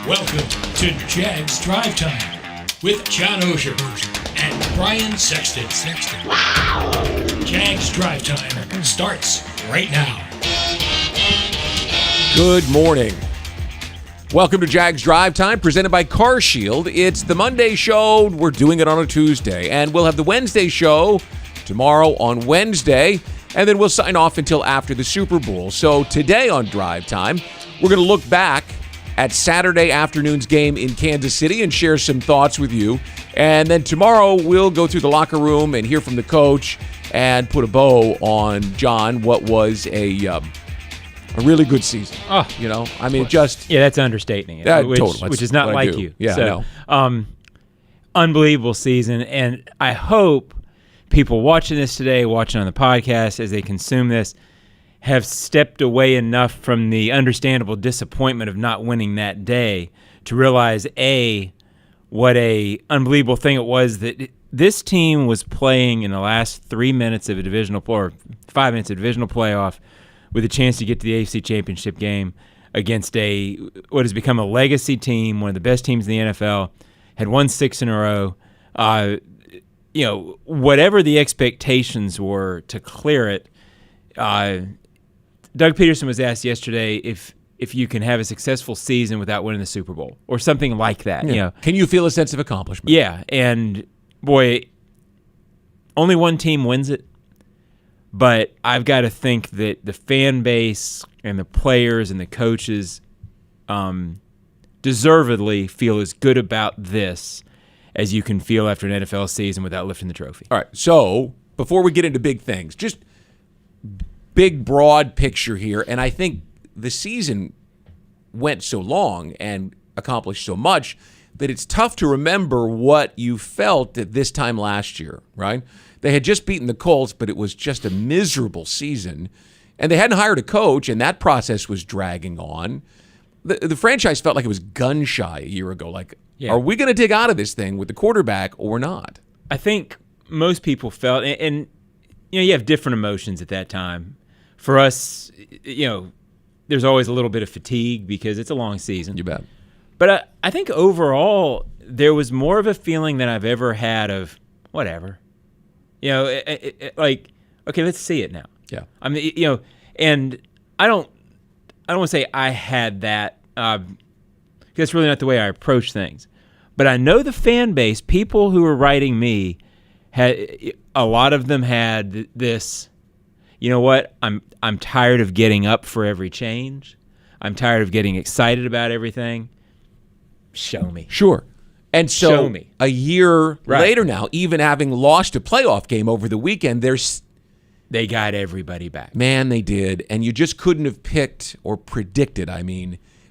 Welcome to Jags Drive Time with John Oehser and Brian Sexton. Jags Drive Time starts right now. Good morning. Welcome to Jags Drive Time, presented by CarShield. It's the Monday show. We're doing it on a Tuesday. And we'll have the Wednesday show tomorrow on Wednesday. And then we'll sign off until after the Super Bowl. So today on Drive Time, we're going to look back at Saturday afternoon's game in Kansas City and share some thoughts with you. And then tomorrow, we'll go through the locker room and hear from the coach and put a bow on, John, what was a really good season. Oh, you know, I mean, just... Yeah, that's understating it, which is not like you. Yeah, so, I know. Unbelievable season, and I hope people watching this today, watching on the podcast as they consume this, have stepped away enough from the understandable disappointment of not winning that day to realize, A, what a unbelievable thing it was that this team was playing in the last 3 minutes of a divisional, or 5 minutes of a divisional playoff, with a chance to get to the AFC Championship game against what has become a legacy team, one of the best teams in the NFL, had won 6 in a row. Whatever the expectations were to clear it, Doug Peterson was asked yesterday if you can have a successful season without winning the Super Bowl or something like that. Yeah. You know, can you feel a sense of accomplishment? Yeah, and boy, only one team wins it. But I've got to think that the fan base and the players and the coaches deservedly feel as good about this as you can feel after an NFL season without lifting the trophy. All right, so before we get into big things, just big, broad picture here, and I think the season went so long and accomplished so much that it's tough to remember what you felt at this time last year, right? They had just beaten the Colts, but it was just a miserable season, and they hadn't hired a coach, and that process was dragging on. The franchise felt like it was gun-shy a year ago. Like, Are we going to dig out of this thing with the quarterback or not? I think most people felt, and you have different emotions at that time. For us, there's always a little bit of fatigue because it's a long season. You bet. But I think overall, there was more of a feeling than I've ever had of whatever. Like, okay, let's see it now. Yeah. I mean, and I don't want to say I had that. That's really not the way I approach things. But I know the fan base, people who were writing me, a lot of them had this, you know what, I'm tired of getting up for every change. I'm tired of getting excited about everything. Show me. Sure. And so Show me. A year later now, even having lost a playoff game over the weekend, they got everybody back. Man, they did. And you just couldn't have picked or predicted,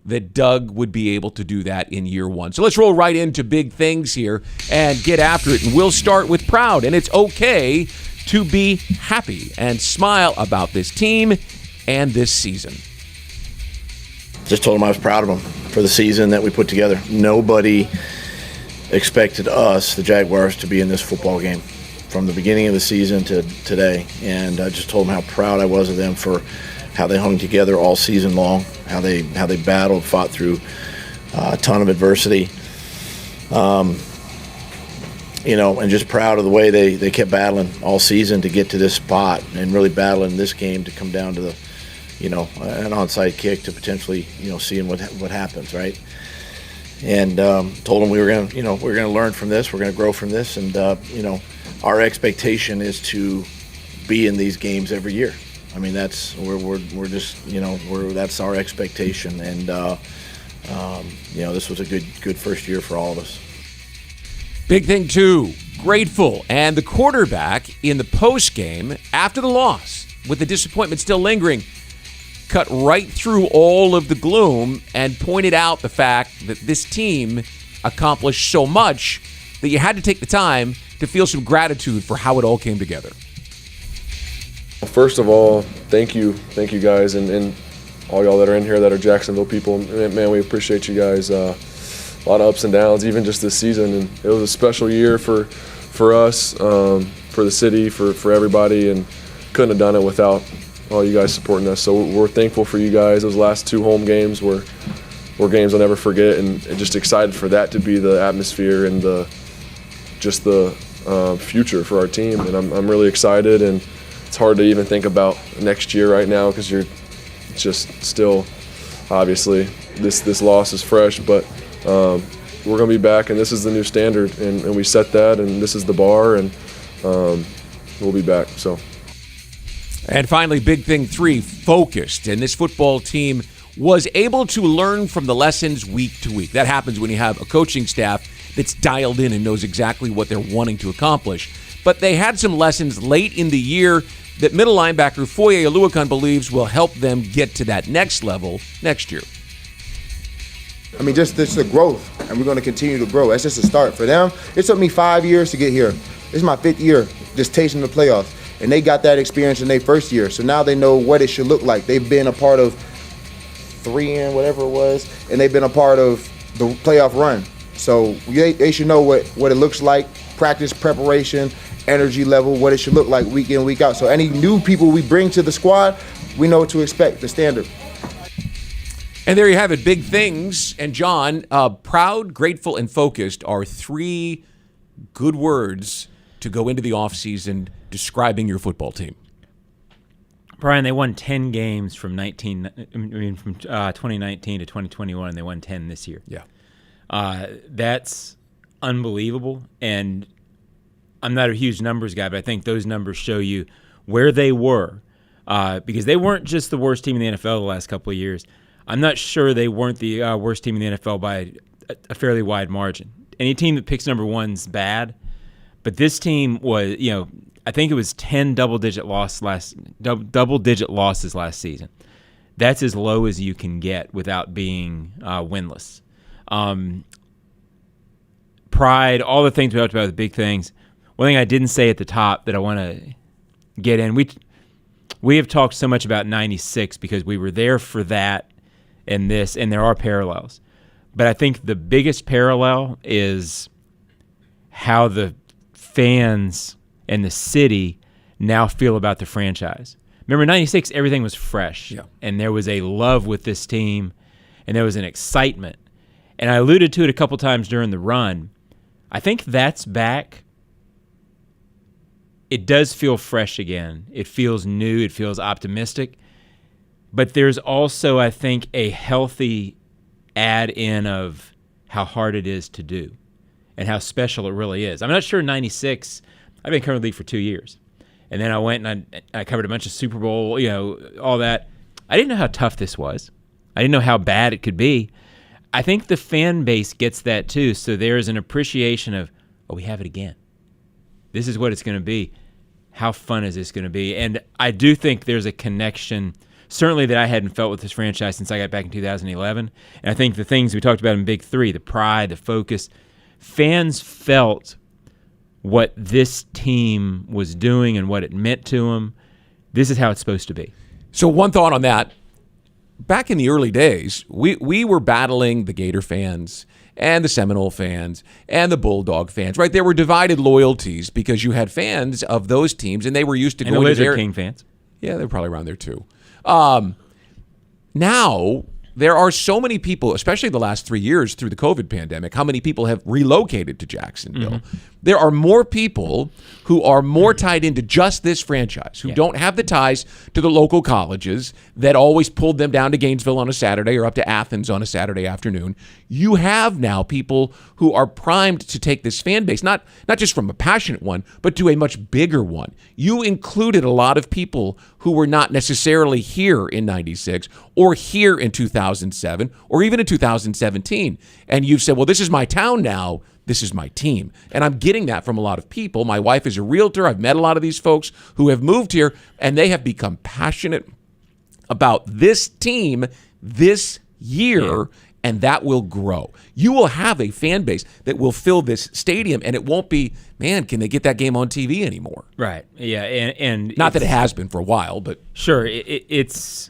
that Doug would be able to do that in year one. So let's roll right into big things here and get after it. And we'll start with proud. And it's okay to be happy and smile about this team and this season. Just told him I was proud of him for the season that we put together. Nobody expected us, the Jaguars, to be in this football game from the beginning of the season to today. And I just told him how proud I was of them for how they hung together all season long, how they battled, fought through a ton of adversity. And just proud of the way they kept battling all season to get to this spot and really battling this game to come down to the, an onside kick to potentially, seeing what happens, right? And told them we were going to learn from this, we're going to grow from this, and our expectation is to be in these games every year. I mean, that's that's our expectation, and this was a good first year for all of us. Big thing too, grateful, and the quarterback in the post game after the loss, with the disappointment still lingering, cut right through all of the gloom and pointed out the fact that this team accomplished so much that you had to take the time to feel some gratitude for how it all came together. First of all, thank you guys, and all y'all that are in here that are Jacksonville people. Man, we appreciate you guys. A lot of ups and downs, even just this season, and it was a special year for us, for the city, for everybody, and couldn't have done it without all you guys supporting us. So we're thankful for you guys. Those last 2 home games were were games I'll never forget, and just excited for that to be the atmosphere and the future for our team. And I'm really excited, and it's hard to even think about next year right now because you're just still, obviously, this loss is fresh, but we're going to be back, and this is the new standard, and we set that, and this is the bar, and we'll be back. So. And finally, big thing 3, focused. And this football team was able to learn from the lessons week to week. That happens when you have a coaching staff that's dialed in and knows exactly what they're wanting to accomplish. But they had some lessons late in the year that middle linebacker Foye Oluokun believes will help them get to that next level next year. I mean, just the growth, and we're going to continue to grow. That's just a start. For them, it took me 5 years to get here. This is my 5th year just tasting the playoffs, and they got that experience in their first year. So now they know what it should look like. They've been a part of 3 and whatever it was, and they've been a part of the playoff run. So they should know what it looks like, practice, preparation, energy level, what it should look like week in, week out. So any new people we bring to the squad, we know what to expect, the standard. And there you have it, big things. And John, proud, grateful, and focused are 3 good words to go into the offseason describing your football team. Brian, they won 10 games from 2019 to 2021, and they won 10 this year. Yeah. That's unbelievable. And I'm not a huge numbers guy, but I think those numbers show you where they were, because they weren't just the worst team in the NFL the last couple of years. I'm not sure they weren't the worst team in the NFL by a fairly wide margin. Any team that picks number 1's bad, but this team was, I think it was 10 double-digit losses last season. That's as low as you can get without being winless. Pride, all the things we talked about, the big things. One thing I didn't say at the top that I want to get in, we have talked so much about 96 because we were there for that and this, and there are parallels. But I think the biggest parallel is how the fans and the city now feel about the franchise. Remember, 96, everything was fresh, and there was a love with this team, and there was an excitement. And I alluded to it a couple times during the run. I think that's back. It does feel fresh again. It feels new. It feels optimistic. But there's also, I think, a healthy add-in of how hard it is to do and how special it really is. I'm not sure 96, I've been covering the league for 2 years. And then I went and I covered a bunch of Super Bowl, all that. I didn't know how tough this was. I didn't know how bad it could be. I think the fan base gets that too. So there's an appreciation of, we have it again. This is what it's going to be. How fun is this going to be? And I do think there's a connection, certainly that I hadn't felt with this franchise since I got back in 2011. And I think the things we talked about in Big 3, the pride, the focus, fans felt what this team was doing and what it meant to them. This is how it's supposed to be. So one thought on that. Back in the early days, we were battling the Gator fans and the Seminole fans and the Bulldog fans, right? There were divided loyalties because you had fans of those teams, and they were used to going to Lizard their King fans. Yeah, they're probably around there too. Now, there are so many people, especially the last 3 years through the COVID pandemic, how many people have relocated to Jacksonville. Mm-hmm. There are more people who are more tied into just this franchise, who don't have the ties to the local colleges that always pulled them down to Gainesville on a Saturday or up to Athens on a Saturday afternoon. You have now people who are primed to take this fan base, not just from a passionate one, but to a much bigger one. You included a lot of people who were not necessarily here in 96 or here in 2007 or even in 2017. And you've said, well, this is my town now. This is my team. And I'm getting that from a lot of people. My wife is a realtor. I've met a lot of these folks who have moved here, and they have become passionate about this team this year, and that will grow. You will have a fan base that will fill this stadium, and it won't be, man, can they get that game on TV anymore? Right. Yeah. And not that it has been for a while, but sure, it's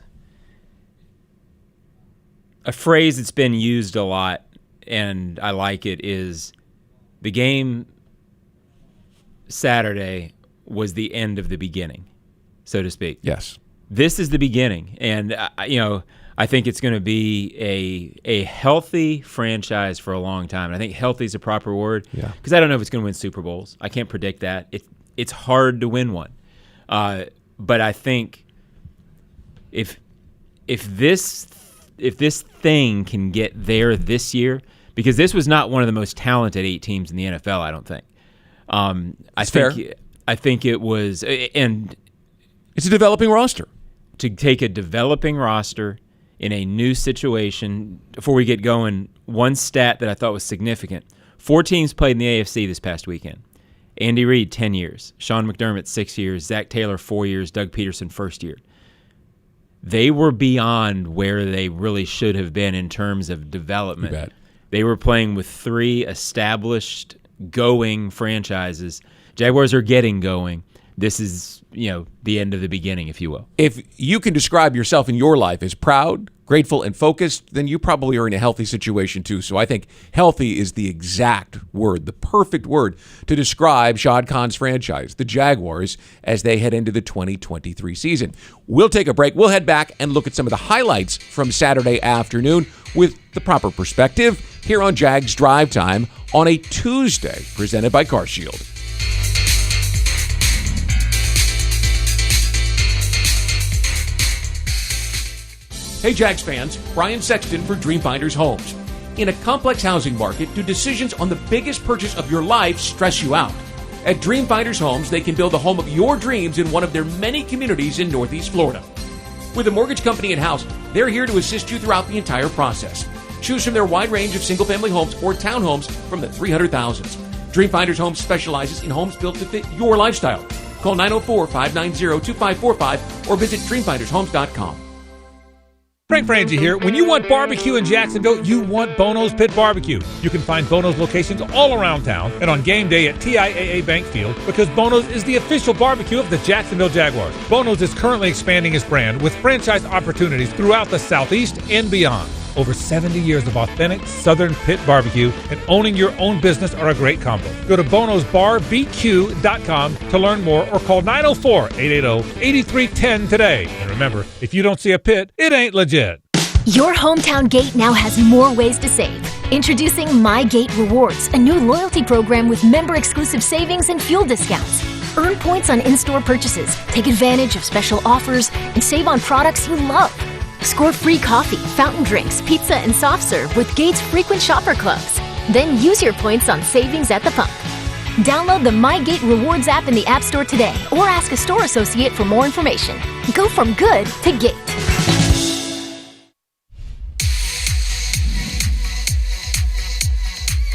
a phrase that's been used a lot, and I like it, is the game Saturday was the end of the beginning, so to speak. Yes. this is the beginning. And, I think it's going to be a healthy franchise for a long time. And I think healthy is a proper word because I don't know if it's going to win Super Bowls. I can't predict that. It's hard to win one. But I think if this thing can get there this year, because this was not one of the most talented 8 teams in the NFL, I don't think. I think it was, and it's a developing roster. To take a developing roster in a new situation, before we get going, one stat that I thought was significant: 4 teams played in the AFC this past weekend. Andy Reid, 10 years. Sean McDermott, 6 years. Zach Taylor, 4 years. Doug Peterson, first year. They were beyond where they really should have been in terms of development. You bet. They were playing with 3 established, going franchises. Jaguars are getting going. This is, the end of the beginning, if you will. If you can describe yourself in your life as proud, grateful, and focused, then you probably are in a healthy situation too. So I think healthy is the exact word, the perfect word to describe Shad Khan's franchise, the Jaguars, as they head into the 2023 season. We'll take a break. We'll head back and look at some of the highlights from Saturday afternoon with the proper perspective here on Jags Drive Time on a Tuesday, presented by CarShield. Hey Jags fans, Brian Sexton for Dreamfinders Homes. In a complex housing market, do decisions on the biggest purchase of your life stress you out? At Dreamfinders Homes, they can build the home of your dreams in one of their many communities in Northeast Florida. With a mortgage company in-house, they're here to assist you throughout the entire process. Choose from their wide range of single-family homes or townhomes from the 300,000s. Dreamfinders Homes specializes in homes built to fit your lifestyle. Call 904-590-2545 or visit dreamfindershomes.com. Frank Frangie here. When you want barbecue in Jacksonville, you want Bono's Pit Barbecue. You can find Bono's locations all around town and on game day at TIAA Bank Field because Bono's is the official barbecue of the Jacksonville Jaguars. Bono's is currently expanding its brand with franchise opportunities throughout the Southeast and beyond. Over 70 years of authentic Southern pit barbecue and owning your own business are a great combo. Go to bonosbarbq.com to learn more or call 904-880-8310 today. And remember, if you don't see a pit, it ain't legit. Your hometown gate now has more ways to save. Introducing My Gate Rewards, a new loyalty program with member-exclusive savings and fuel discounts. Earn points on in-store purchases, take advantage of special offers, and save on products you love. Score free coffee, fountain drinks, pizza, and soft serve with Gates Frequent Shopper Clubs. Then use your points on savings at the pump. Download the My Gate Rewards app in the App Store today or ask a store associate for more information. Go from good to Gate.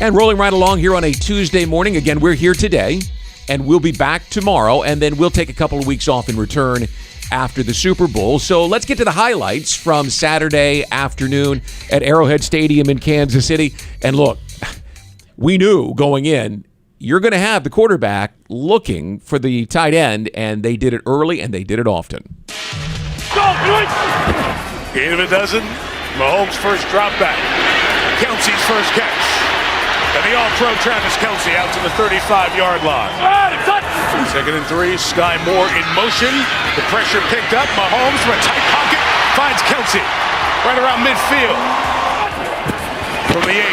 And rolling right along here on a Tuesday morning. Again, we're here today, and we'll be back tomorrow, and then we'll take a couple of weeks off in return after the Super Bowl. So let's get to the highlights from Saturday afternoon at Arrowhead Stadium in Kansas City. And look, we knew going in, you're going to have the quarterback looking for the tight end, and they did it early, and they did it often. Gain of a dozen. Mahomes' first drop back. Kelsey's first catch. And the all-pro Travis Kelce out to the 35-yard line. Second and 3, Sky Moore in motion. The pressure picked up. Mahomes from a tight pocket finds Kelce right around midfield. From the 8,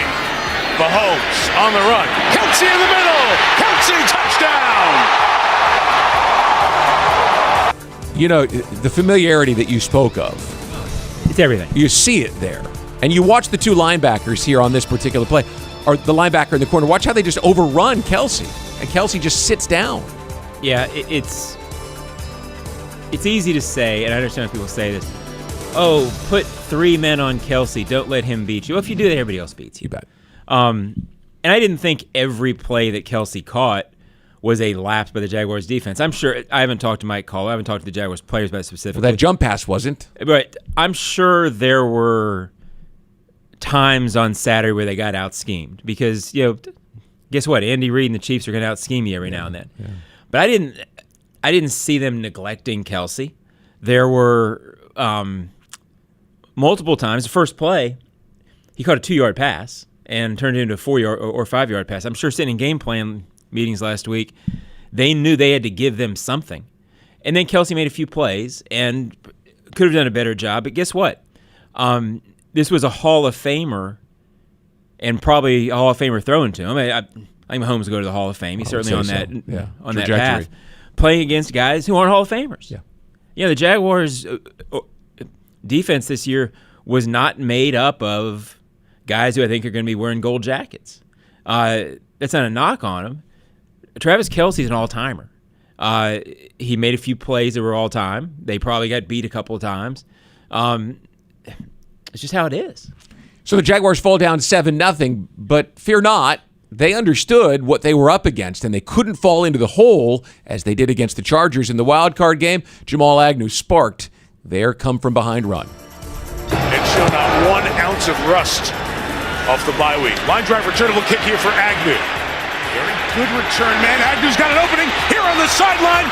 Mahomes on the run. Kelce in the middle. Kelce touchdown. You know, the familiarity that you spoke of. It's everything. You see it there. And you watch the 2 linebackers here on this particular play. Or the linebacker in the corner. Watch how they just overrun Kelce. And Kelce just sits down. Yeah, it's easy to say, and I understand when people say this, oh, put 3 men on Kelce, don't let him beat you. Well, if you do that, everybody else beats you. You bet. And I didn't think every play that Kelce caught was a lapse by the Jaguars defense. I'm sure, I haven't talked to Mike Call, I haven't talked to the Jaguars players about it specifically. Well, that jump pass wasn't. But I'm sure there were times on Saturday where they got out-schemed because, guess what? Andy Reid and the Chiefs are going to out-scheme you every now and then. Yeah. But I didn't see them neglecting Kelce. There were multiple times. The first play, he caught a 2-yard pass and turned it into a 4-yard or 5-yard pass. I'm sure sitting in game plan meetings last week, they knew they had to give them something. And then Kelce made a few plays and could have done a better job. But guess what? This was a Hall of Famer and probably a Hall of Famer throwing to him. I think Mahomes will go to the Hall of Fame. He's certainly on that path. Playing against guys who aren't Hall of Famers. Yeah, the Jaguars' defense this year was not made up of guys who I think are going to be wearing gold jackets. That's not a knock on him. Travis Kelce's an all-timer. He made a few plays that were all-time. They probably got beat a couple of times. It's just how it is. So the Jaguars fall down 7-0, but fear not, they understood what they were up against, and they couldn't fall into the hole as they did against the Chargers in the wild card game. Jamal Agnew sparked their come-from-behind run. And show not 1 ounce of rust off the bye week. Line drive returnable kick here for Agnew. Very good return, man. Agnew's got an opening here on the sideline.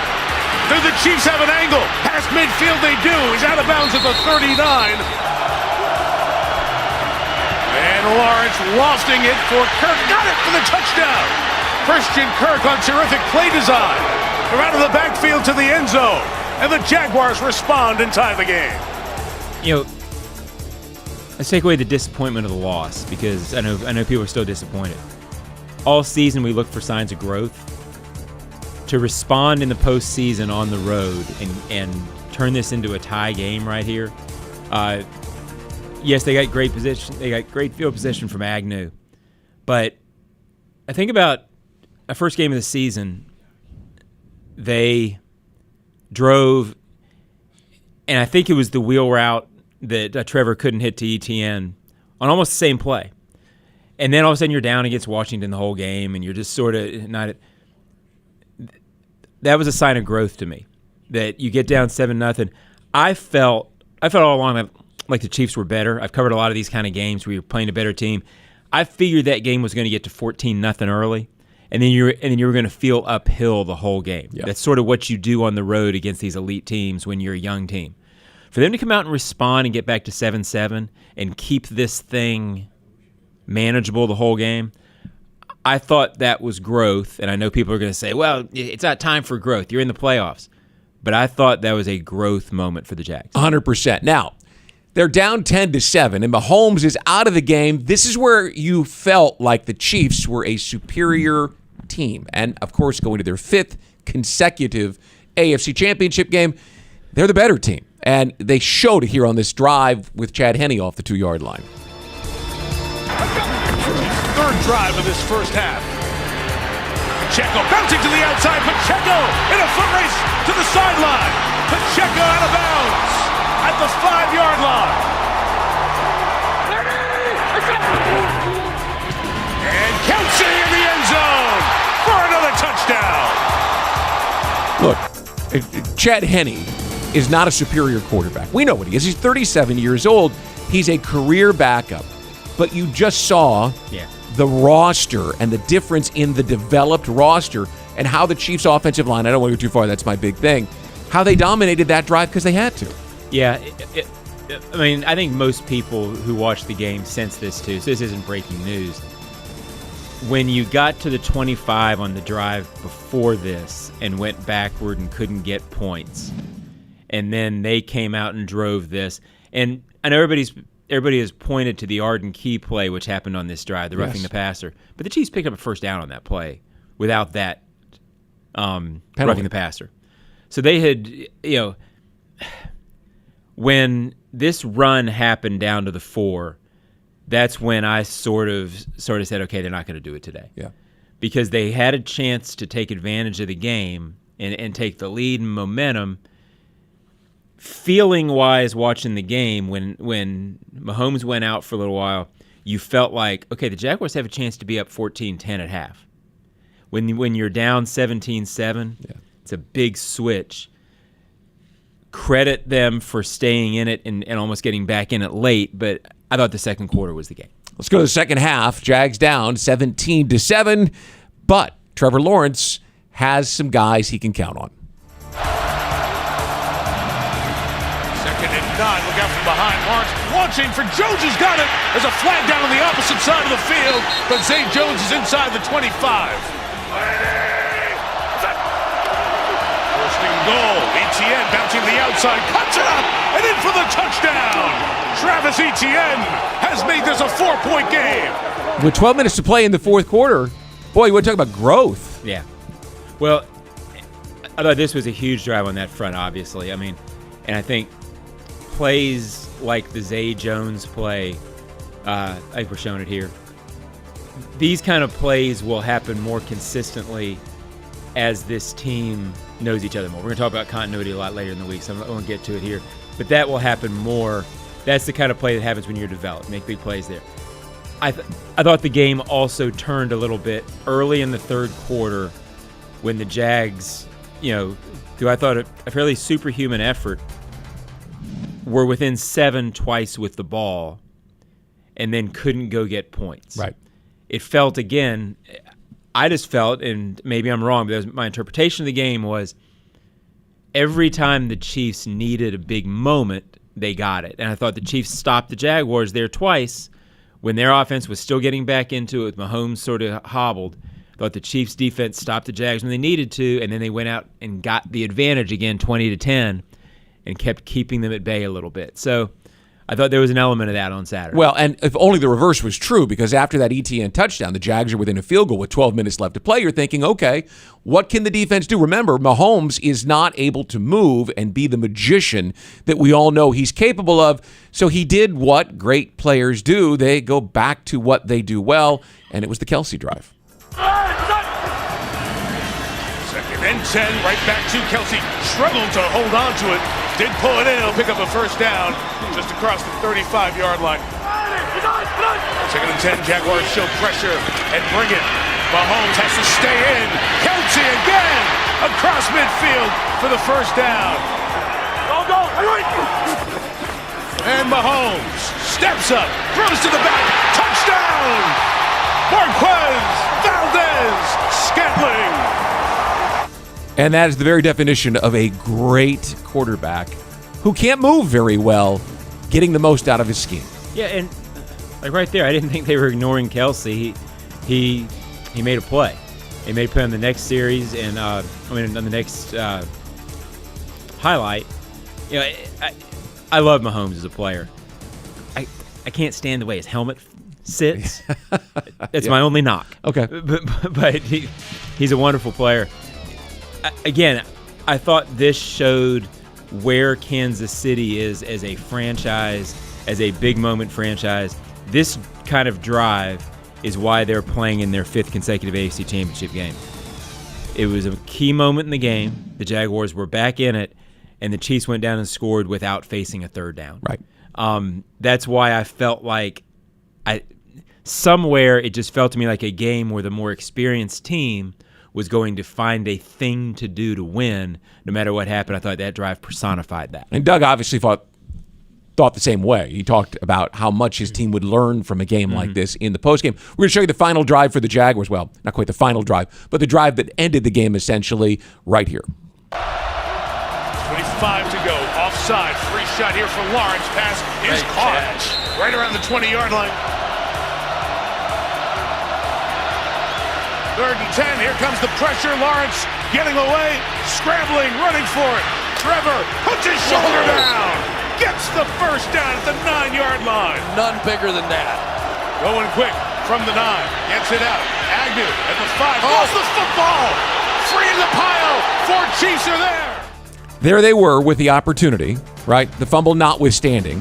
Do the Chiefs have an angle? Past midfield they do. He's out of bounds at the 39. And Lawrence lofting it for Kirk. Got it for the touchdown. Christian Kirk on terrific play design. They're out of the backfield to the end zone. And the Jaguars respond and tie the game. Let's take away the disappointment of the loss, because I know people are still disappointed. All season we look for signs of growth. To respond in the postseason on the road and turn this into a tie game right here. Yes, they got great position. They got great field position from Agnew. But I think about a first game of the season, they drove, and I think it was the wheel route that Trevor couldn't hit to ETN on almost the same play. And then all of a sudden you're down against Washington the whole game, and you're just sort of not – that was a sign of growth to me, that you get down 7-0. I felt all along that like the Chiefs were better. I've covered a lot of these kind of games where you're playing a better team. I figured that game was going to get to 14-0 early, and then you were going to feel uphill the whole game. Yeah. That's sort of what you do on the road against these elite teams when you're a young team. For them to come out and respond and get back to 7-7 and keep this thing manageable the whole game, I thought that was growth. And I know people are going to say, well, it's not time for growth. You're in the playoffs. But I thought that was a growth moment for the Jags. 100%. Now, they're down 10-7, and Mahomes is out of the game. This is where you felt like the Chiefs were a superior team. And, of course, going to their 5th consecutive AFC Championship game, they're the better team. And they showed it here on this drive with Chad Henne off the 2-yard line. Third drive of this first half. Pacheco bouncing to the outside. Pacheco in a foot race to the sideline. Pacheco out of bounds at the 5-yard line. And Kelce in the end zone for another touchdown. Look, Chad Henne is not a superior quarterback. We know what he is. He's 37 years old. He's a career backup. But you just saw the roster and the difference in the developed roster and how the Chiefs' offensive line, I don't want to go too far, that's my big thing, how they dominated that drive because they had to. Yeah, I mean, I think most people who watch the game sense this too, so this isn't breaking news. When you got to the 25 on the drive before this and went backward and couldn't get points, and then they came out and drove this, and I know everybody has pointed to the Arden Key play, which happened on this drive, the roughing the passer. But the Chiefs picked up a first down on that play without that roughing the passer. So they had, when this run happened down to the 4, that's when I sort of said, okay, they're not going to do it today. Yeah. Because they had a chance to take advantage of the game and take the lead and momentum. Feeling-wise, watching the game, when Mahomes went out for a little while, you felt like, okay, the Jaguars have a chance to be up 14-10 at half. When you're down 17-7, it's a big switch. Credit them for staying in it and almost getting back in it late, but I thought the second quarter was the game. Let's go to the second half. Jags down 17-7, but Trevor Lawrence has some guys he can count on. 2nd and 9. Look out from behind. Lawrence launching for Jones, who's got it. There's a flag down on the opposite side of the field, but Zay Jones is inside the 25. First and goal. Etienne bouncing to the outside, cuts it up, and in for the touchdown. Travis Etienne has made this a 4-point game. With 12 minutes to play in the fourth quarter, boy, you want to talk about growth. Yeah. Well, I thought this was a huge drive on that front, obviously. I mean, and I think plays like the Zay Jones play, I think we're showing it here. These kind of plays will happen more consistently as this team knows each other more. We're going to talk about continuity a lot later in the week, so I won't get to it here. But that will happen more. That's the kind of play that happens when you're developed. Make big plays there. I thought the game also turned a little bit early in the third quarter when the Jags, through I thought a fairly superhuman effort, were within 7 twice with the ball and then couldn't go get points. Right. It felt, again, I just felt, and maybe I'm wrong, but my interpretation of the game was every time the Chiefs needed a big moment, they got it. And I thought the Chiefs stopped the Jaguars there twice when their offense was still getting back into it with Mahomes sort of hobbled. I thought the Chiefs' defense stopped the Jags when they needed to, and then they went out and got the advantage again 20-10 and kept keeping them at bay a little bit. So I thought there was an element of that on Saturday. Well, and if only the reverse was true, because after that ETN touchdown, the Jags are within a field goal with 12 minutes left to play. You're thinking, okay, what can the defense do? Remember, Mahomes is not able to move and be the magician that we all know he's capable of. So he did what great players do. They go back to what they do well, and it was the Kelce drive. Second and 10, right back to Kelce. Struggled to hold on to it. Did pull it in. He'll pick up a first down just across the 35-yard line. Second and 10, Jaguars show pressure and bring it. Mahomes has to stay in. Kelce again across midfield for the first down. And Mahomes steps up, throws to the back. Touchdown! Marquez Valdez-Scantling. And that is the very definition of a great quarterback who can't move very well, getting the most out of his scheme. Yeah, and like right there, I didn't think they were ignoring Kelce. He made a play. He made a play on the next series, and on the next highlight. I love Mahomes as a player. I can't stand the way his helmet sits. That's my only knock. Okay, but he's a wonderful player. Again, I thought this showed where Kansas City is as a franchise, as a big moment franchise. This kind of drive is why they're playing in their 5th consecutive AFC Championship game. It was a key moment in the game. The Jaguars were back in it, and the Chiefs went down and scored without facing a third down. Right. That's why I felt like somewhere it just felt to me like a game where the more experienced team was going to find a thing to do to win no matter what happened. I thought that drive personified that. And Doug obviously thought the same way. He talked about how much his team would learn from a game like this in the postgame. We're going to show you the final drive for the Jaguars. Well, not quite the final drive, but the drive that ended the game essentially right here. 25 to go. Offside. Free shot here for Lawrence. Pass is caught right around the 20-yard line. 3rd and 10. Here comes the pressure. Lawrence getting away, scrambling, running for it. Trevor puts his shoulder down. Gets the first down at the 9-yard line. None bigger than that. Going quick from the 9. Gets it out. Agnew at the 5. Goes the football. Free in the pile. 4 Chiefs are there. There they were with the opportunity, right? The fumble notwithstanding.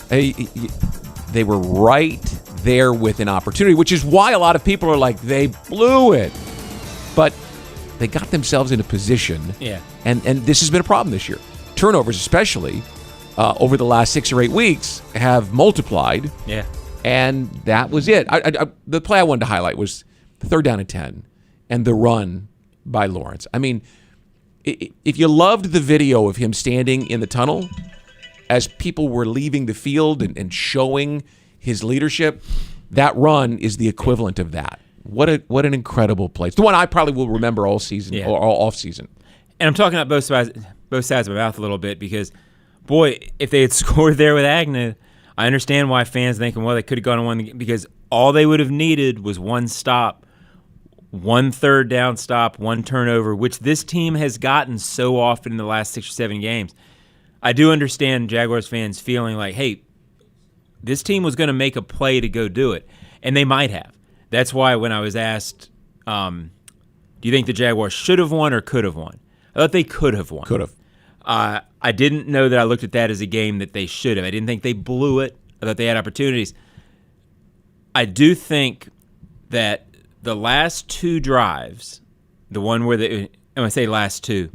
They were right there with an opportunity, which is why a lot of people are like, they blew it. But they got themselves in a position. Yeah. And this has been a problem this year. Turnovers, especially over the last 6 or 8 weeks, have multiplied. Yeah. And that was it. The play I wanted to highlight was the 3rd down and 10 and the run by Lawrence. I mean, if you loved the video of him standing in the tunnel as people were leaving the field and showing his leadership, that run is the equivalent of that. What an incredible play. It's the one I probably will remember all season or all off season. And I'm talking about both sides of my mouth a little bit because, boy, if they had scored there with Agnew, I understand why fans thinking, well, they could have gone on one, because all they would have needed was one stop one third down stop, one turnover, which this team has gotten so often in the last 6 or 7 games. I do understand Jaguars fans feeling like, hey, this team was going to make a play to go do it, and they might have. That's why when I was asked, do you think the Jaguars should have won or could have won? I thought they could have won. Could have. I didn't know that I looked at that as a game that they should have. I didn't think they blew it. I thought they had opportunities. I do think that the last 2 drives, the one where when I say last 2,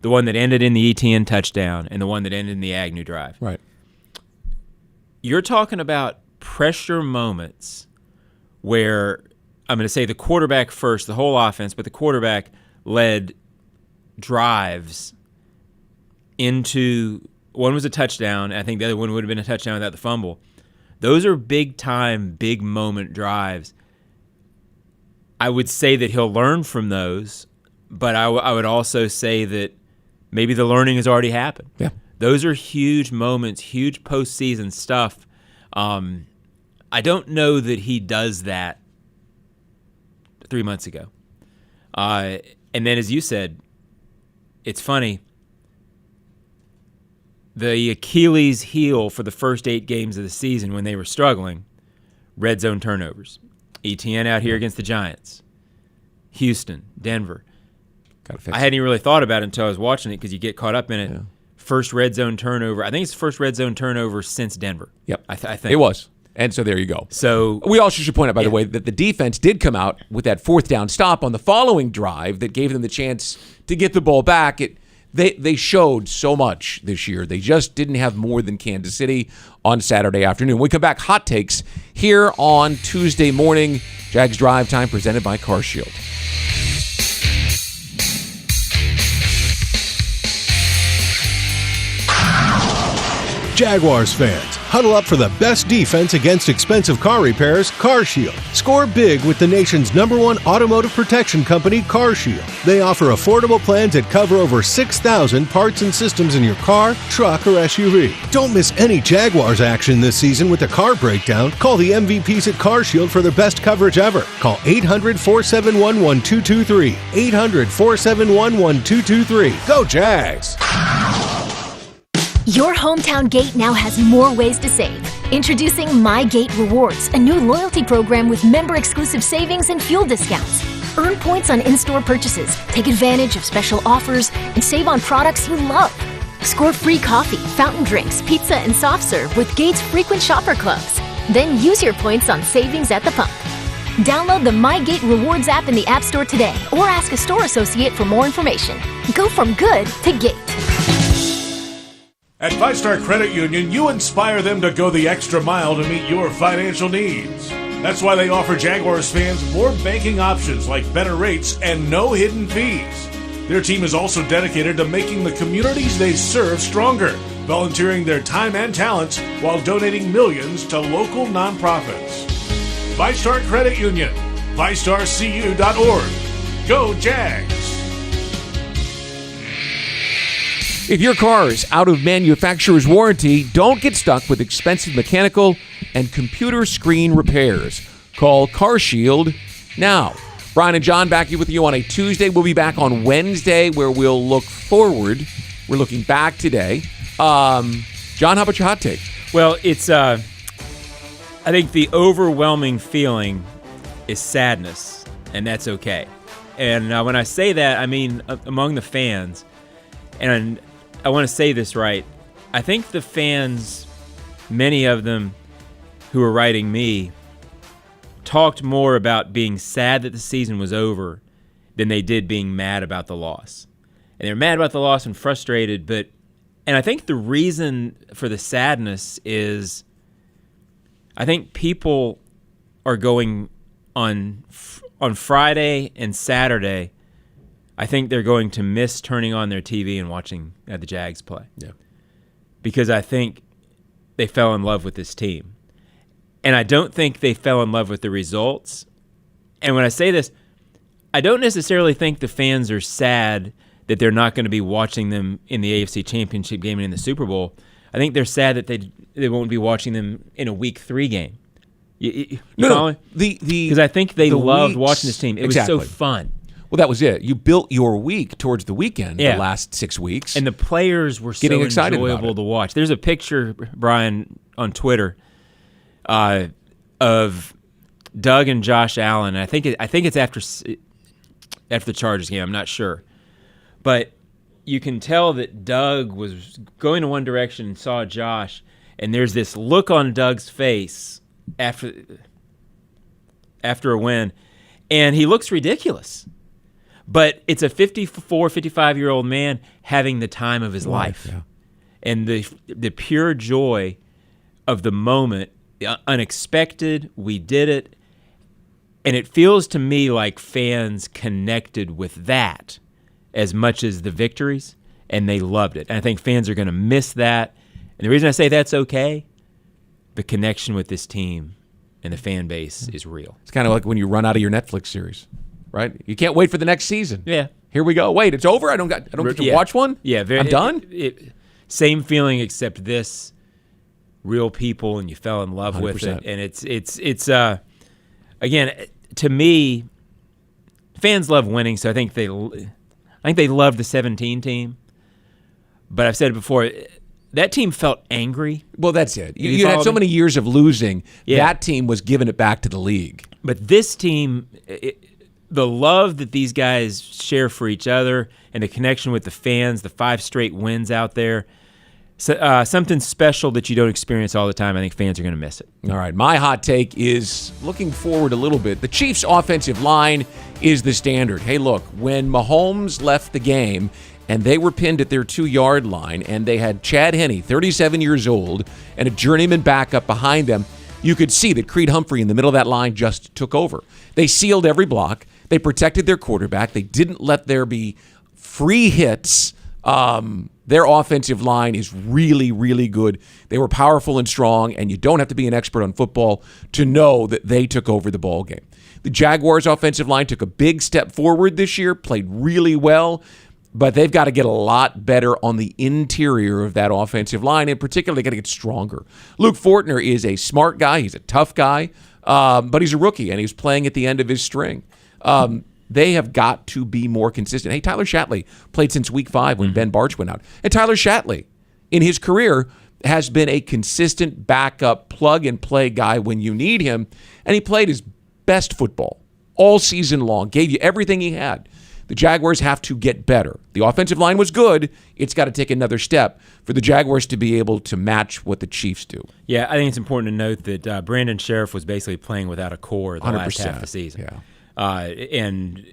the one that ended in the ETN touchdown and the one that ended in the Agnew drive. Right. You're talking about pressure moments where I'm going to say the quarterback first, the whole offense, but the quarterback led drives into one was a touchdown. I think the other one would have been a touchdown without the fumble. Those are big-time, big-moment drives. I would say that he'll learn from those, but I would also say that maybe the learning has already happened. Yeah. Those are huge moments, huge postseason stuff. I don't know that he does that 3 months ago. And then, as you said, it's funny. The Achilles heel for the first 8 games of the season when they were struggling, red zone turnovers. ETN out here against the Giants. Houston, Denver. I hadn't even really thought about it until I was watching it because you get caught up in it. Yeah. First red zone turnover. I think it's the first red zone turnover since Denver. Yep. I think. It was. And so there you go. So we also should point out, by the way, that the defense did come out with that 4th down stop on the following drive that gave them the chance to get the ball back. They showed so much this year. They just didn't have more than Kansas City on Saturday afternoon. When we come back, hot takes here on Tuesday morning. Jags Drive Time presented by CarShield. Jaguars fans, huddle up for the best defense against expensive car repairs, CarShield. Score big with the nation's #1 automotive protection company, CarShield. They offer affordable plans that cover over 6,000 parts and systems in your car, truck, or SUV. Don't miss any Jaguars action this season with a car breakdown. Call the MVPs at CarShield for their best coverage ever. Call 800-471-1223. 800-471-1223. Go Jags! Your hometown gate now has more ways to save. Introducing My Gate Rewards, a new loyalty program with member-exclusive savings and fuel discounts. Earn points on in-store purchases, take advantage of special offers, and save on products you love. Score free coffee, fountain drinks, pizza, and soft serve with Gate's frequent shopper clubs. Then use your points on savings at the pump. Download the My Gate Rewards app in the App Store today or ask a store associate for more information. Go from good to Gate. At Five Star Credit Union, you inspire them to go the extra mile to meet your financial needs. That's why they offer Jaguars fans more banking options like better rates and no hidden fees. Their team is also dedicated to making the communities they serve stronger, volunteering their time and talents while donating millions to local nonprofits. Five Star Credit Union, ViStarCU.org. Go Jags! If your car is out of manufacturer's warranty, don't get stuck with expensive mechanical and computer screen repairs. Call CarShield now. Brian and John back here with you on a Tuesday. We'll be back on Wednesday where we'll look forward. We're looking back today. John, how about your hot take? Well, it's I think the overwhelming feeling is sadness, and that's okay. And when I say that, I mean among the fans. And I want to say this right. I think the fans, many of them who are writing me, talked more about being sad that the season was over than they did being mad about the loss. And they're mad about the loss and frustrated, and I think the reason for the sadness is I think people are going on Friday and Saturday. I think they're going to miss turning on their TV and watching the Jags play. Yeah. Because I think they fell in love with this team. And I don't think they fell in love with the results. And when I say this, I don't necessarily think the fans are sad that they're not going to be watching them in the AFC Championship game and in the Super Bowl. I think they're sad that they won't be watching them in a Week 3 game. No. Because I think they loved watching this team. It was exactly. so fun. Well, that was it. You built your week towards the weekend the last 6 weeks. And the players were getting so excited enjoyable to watch. There's a picture, Brian, on Twitter of Doug and Josh Allen. I think it's after the Chargers game. I'm not sure. But you can tell that Doug was going in one direction and saw Josh, and there's this look on Doug's face after a win, and he looks ridiculous. But it's a 54, 55-year-old man having the time of his life. Yeah. And the pure joy of the moment, unexpected, we did it. And it feels to me like fans connected with that as much as the victories, and they loved it. And I think fans are going to miss that. And the reason I say that's okay, the connection with this team and the fan base is real. It's kind of like when you run out of your Netflix series. Right? You can't wait for the next season. Yeah. Here we go. Wait, it's over? I don't get to watch one? Yeah. I'm done? Same feeling, except this, real people, and you fell in love 100%. With it. And it's again, to me, fans love winning, so I think they love the 17 team. But I've said it before, that team felt angry. Well, that's it. You had so many years of losing. Yeah. That team was giving it back to the league. But this team... the love that these guys share for each other and the connection with the fans, the 5 straight wins out there, something special that you don't experience all the time. I think fans are going to miss it. All right, my hot take is looking forward a little bit. The Chiefs' offensive line is the standard. Hey, look, when Mahomes left the game and they were pinned at their 2-yard line and they had Chad Henne, 37 years old, and a journeyman backup behind them, you could see that Creed Humphrey in the middle of that line just took over. They sealed every block. They protected their quarterback. They didn't let there be free hits. Their offensive line is really, really good. They were powerful and strong, and you don't have to be an expert on football to know that they took over the ball game. The Jaguars' offensive line took a big step forward this year, played really well, but they've got to get a lot better on the interior of that offensive line. In particular, they got to get stronger. Luke Fortner is a smart guy. He's a tough guy, but he's a rookie, and he's playing at the end of his string. They have got to be more consistent. Hey, Tyler Shatley played since week 5 when Ben Barch went out. And Tyler Shatley, in his career, has been a consistent backup plug-and-play guy when you need him, and he played his best football all season long, gave you everything he had. The Jaguars have to get better. The offensive line was good. It's got to take another step for the Jaguars to be able to match what the Chiefs do. Yeah, I think it's important to note that Brandon Sheriff was basically playing without a core the 100%. last half of the season. Yeah. And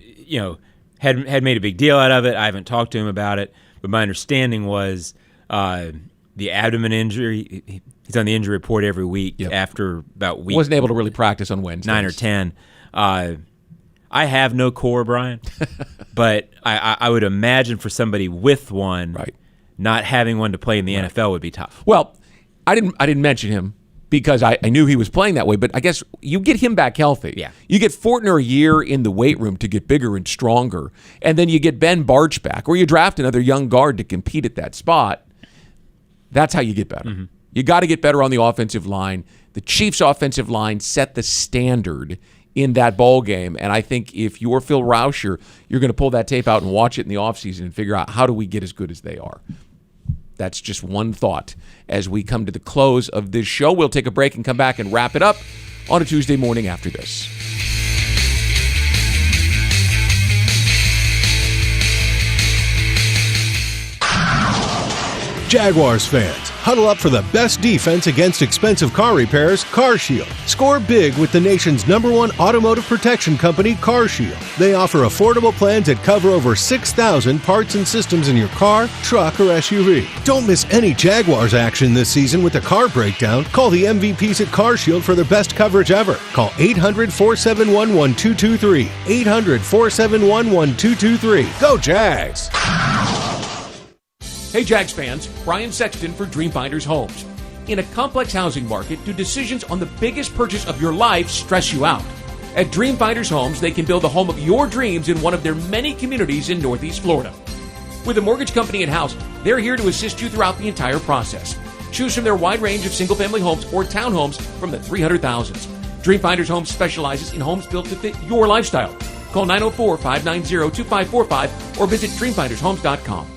had made a big deal out of it. I haven't talked to him about it, but my understanding was the abdomen injury. He's on the injury report every week after about week. Wasn't able to really practice on Wednesdays. 9 or 10. I have no core, Brian, but I would imagine for somebody with one, not having one to play in the NFL would be tough. Well, I didn't mention him because I knew he was playing that way, but I guess you get him back healthy. Yeah. You get Fortner a year in the weight room to get bigger and stronger, and then you get Ben Barch back, or you draft another young guard to compete at that spot. That's how you get better. Mm-hmm. You got to get better on the offensive line. The Chiefs' offensive line set the standard in that ball game, and I think if you're Phil Rauscher, you're going to pull that tape out and watch it in the offseason and figure out how do we get as good as they are. That's just one thought. As we come to the close of this show, we'll take a break and come back and wrap it up on a Tuesday morning after this. Jaguars fans, huddle up for the best defense against expensive car repairs, CarShield. Score big with the nation's #1 automotive protection company, CarShield. They offer affordable plans that cover over 6,000 parts and systems in your car, truck, or SUV. Don't miss any Jaguars action this season with a car breakdown. Call the MVPs at CarShield for their best coverage ever. Call 800-471-1223. 800-471-1223. Go Jags! Hey Jags fans, Brian Sexton for Dreamfinders Homes. In a complex housing market, do decisions on the biggest purchase of your life stress you out? At Dreamfinders Homes, they can build the home of your dreams in one of their many communities in Northeast Florida. With a mortgage company in-house, they're here to assist you throughout the entire process. Choose from their wide range of single-family homes or townhomes from the 300,000s. Dreamfinders Homes specializes in homes built to fit your lifestyle. Call 904-590-2545 or visit dreamfindershomes.com.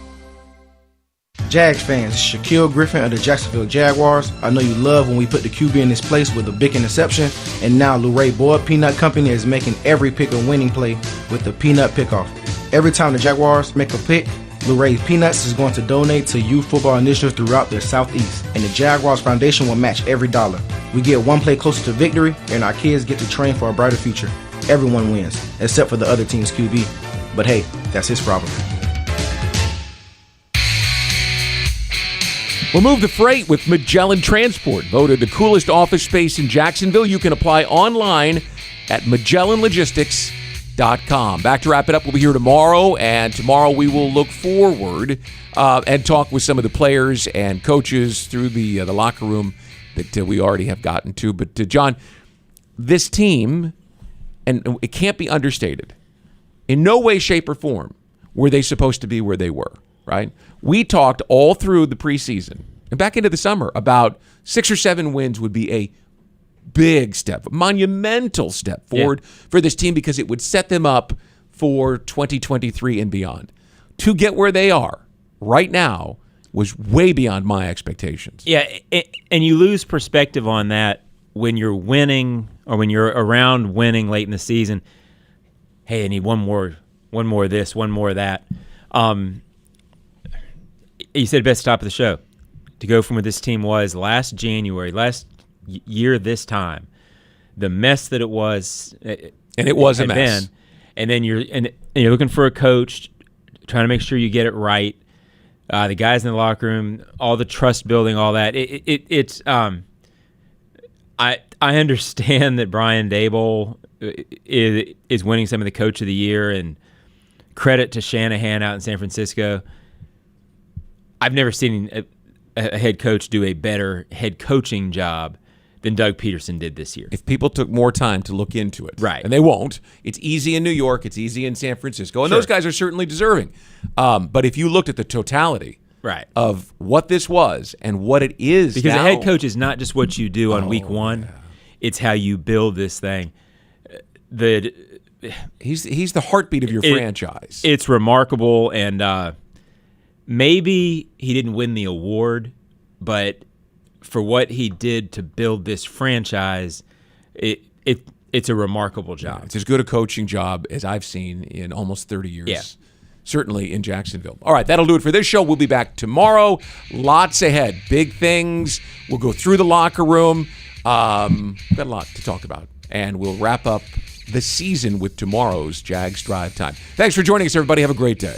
Jags fans, it's Shaquille Griffin of the Jacksonville Jaguars. I know you love when we put the QB in his place with a big interception, and now Luray Boyd Peanut Company is making every pick a winning play with the Peanut Pickoff. Every time the Jaguars make a pick, Luray Peanuts is going to donate to youth football initiatives throughout the Southeast, and the Jaguars Foundation will match every dollar. We get one play closer to victory, and our kids get to train for a brighter future. Everyone wins, except for the other team's QB. But hey, that's his problem. We'll move the freight with Magellan Transport. Voted the coolest office space in Jacksonville. You can apply online at MagellanLogistics.com. Back to wrap it up. We'll be here tomorrow, and tomorrow we will look forward and talk with some of the players and coaches through the locker room that we already have gotten to. But, John, this team, and it can't be understated, in no way, shape, or form were they supposed to be where they were, right? We talked all through the preseason and back into the summer about 6 or 7 wins would be a big step, a monumental step forward for this team because it would set them up for 2023 and beyond. To get where they are right now was way beyond my expectations. Yeah, and you lose perspective on that when you're winning or when you're around winning late in the season. Hey, I need one more of this, one more of that. You said best stop of the show. To go from where this team was last January, last year this time, the mess that it was, and it was a mess. And then you're looking for a coach, trying to make sure you get it right. The guys in the locker room, all the trust building, all that. It's I understand that Brian Daboll is winning some of the Coach of the Year, and credit to Shanahan out in San Francisco. I've never seen a head coach do a better head coaching job than Doug Peterson did this year. If people took more time to look into it. Right. And they won't. It's easy in New York. It's easy in San Francisco. And those guys are certainly deserving. But if you looked at the totality of what this was and what it is because now, a head coach is not just what you do on week one. Yeah. It's how you build this thing. He's the heartbeat of your franchise. It's remarkable, and maybe he didn't win the award, but for what he did to build this franchise, it's a remarkable job. It's as good a coaching job as I've seen in almost 30 years. Certainly in Jacksonville. All right, that'll do it for this show. We'll be back tomorrow. Lots ahead. Big things. We'll go through the locker room. We've got a lot to talk about. And we'll wrap up the season with tomorrow's Jags Drive Time. Thanks for joining us, everybody. Have a great day.